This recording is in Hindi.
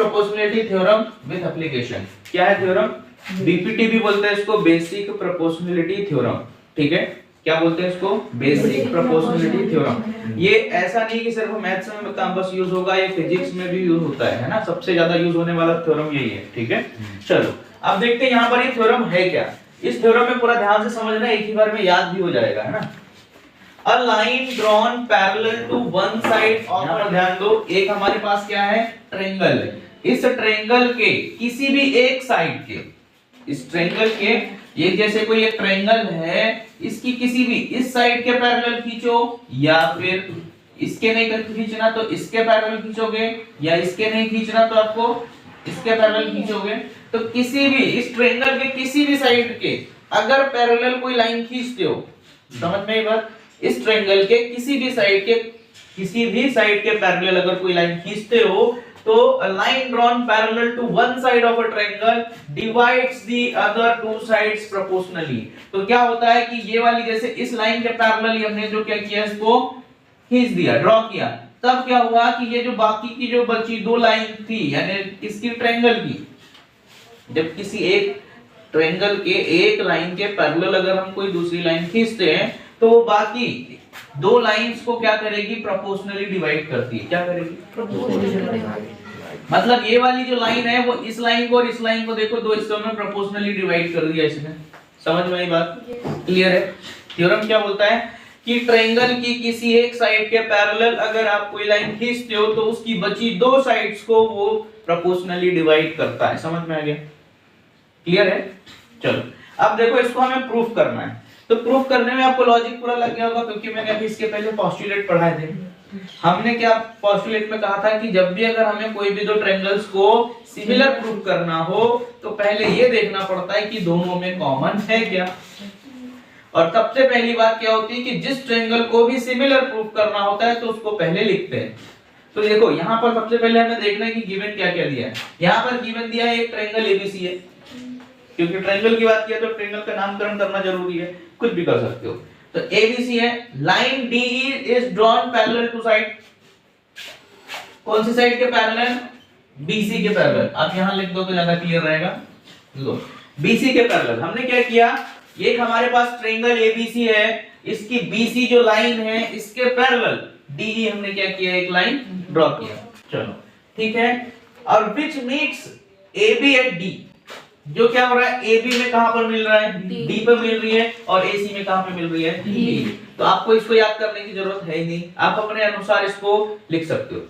Proportionality theorem with application. क्या है थ्योरम? बीपीटी भी बोलते हैं इसको, बेसिक प्रोपोर्शनलिटी थ्योरम। ठीक है, क्या बोलते हैं इसको? Basic proportionality theorem. ये ऐसा नहीं कि सिर्फ मैथ्स में बस यूज होगा, ये फिजिक्स में भी यूज होता है ना, सबसे ज्यादा यूज होने वाला थ्योरम यही है। ठीक है, चलो अब देखते हैं यहाँ पर ये थ्योरम है क्या। इस थ्योरम में पूरा ध्यान से समझना, एक ही बार में याद भी हो जाएगा, है ना। A line drawn parallel to one side of, यहाँ पर ध्यान दो, एक हमारे पास क्या है? ट्रायंगल है। इस ट्रायंगल के किसी भी एक साइड के, इस ट्रायंगल के, ये जैसे कोई एक ट्रायंगल है, इसकी किसी भी इस साइड के पैरेलल खींचो, या फिर इसके नहीं खींचना तो इसके पैरेलल खींचोगे, या इसके नहीं खींचना तो आपको इसके पैरेलल खींचोगे। तो किसी भी इस ट्रायंगल के किसी भी साइड के अगर पैरेलल कोई लाइन खींचते हो, समझ में ये बात, इस ट्रायंगल के किसी भी साइड के पैरेलल अगर कोई लाइन खींचते हो, तो a line drawn parallel to one side of a triangle divides the other two sides proportionally। तो क्या होता है कि ये वाली जैसे इस लाइन के पैरेलल हमने जो क्या किया, इसको खींच दिया, ड्रॉ किया, तब क्या हुआ कि ये जो बाकी की जो बची दो लाइन थी, यानी किसकी? ट्रायंगल की। जब किसी एक ट्रायंगल के एक लाइन के पैरेलल अगर हम कोई दूसरी लाइन खींचते हैं, तो बाकी दो लाइंस को क्या करेगी? प्रोपोर्शनली डिवाइड करती है। क्या करेगी? मतलब ये वाली जो लाइन है वो इस लाइन को और इस लाइन को देखो, दो हिस्सों में प्रोपोर्शनली डिवाइड कर दिया इसने। समझ में आई बात? क्लियर है? थ्योरम क्या बोलता है कि ट्रायंगल की किसी एक साइड के पैरेलल अगर आप कोई लाइन खींचते हो, तो उसकी बची दो साइड्स को वो प्रोपोर्शनली डिवाइड करता है। समझ में आ गया? क्लियर है? चलो अब देखो, इसको हमें प्रूफ करना है। तो प्रूफ करने में आपको लॉजिक पूरा लग गया होगा, क्योंकि मैंने अभी इसके पहले पोस्टुलेट पढ़ाए थे। हमने क्या पोस्टुलेट में कहा था कि जब भी अगर हमें कोई भी दो ट्रायंगल्स को सिमिलर प्रूफ करना हो, तो पहले ये देखना पड़ता है कि दोनों में कॉमन है क्या। और सबसे पहली बात क्या होती है कि जिस ट्रायंगल को भी सिमिलर प्रूफ करना होता है, तो उसको पहले लिखते हैं। तो देखो यहाँ पर सबसे पहले हमें देखना है कि गिवन क्या क्या दिया है। यहाँ पर गिवन दिया है एक ट्रायंगल एबीसी है, क्योंकि ट्रायंगल की बात किया तो ट्रायंगल का नामकरण करना जरूरी है, कुछ भी कर सकते हो। तो एबीसी है, line DE is drawn parallel to side. कौन सी साइड के पैरेलल? बीसी के पैरेलल। आप यहां लिख दो तो ज्यादा क्लियर रहेगा। लो, बीसी के पैरेलल हमने क्या किया, ये हमारे पास ट्रायंगल एबीसी है, इसकी बीसी जो लाइन है इसके पैरेलल डीई हमने क्या किया, एक लाइन ड्रॉ किया। चलो ठीक है, और which meets AB at D. जो क्या हो रहा है, AB में कहां पर मिल रहा है? D पे मिल रही है, और AC में कहां पे मिल रही है? D। तो आपको इसको याद करने की जरूरत है ही नहीं, आप अपने अनुसार इसको लिख सकते हो।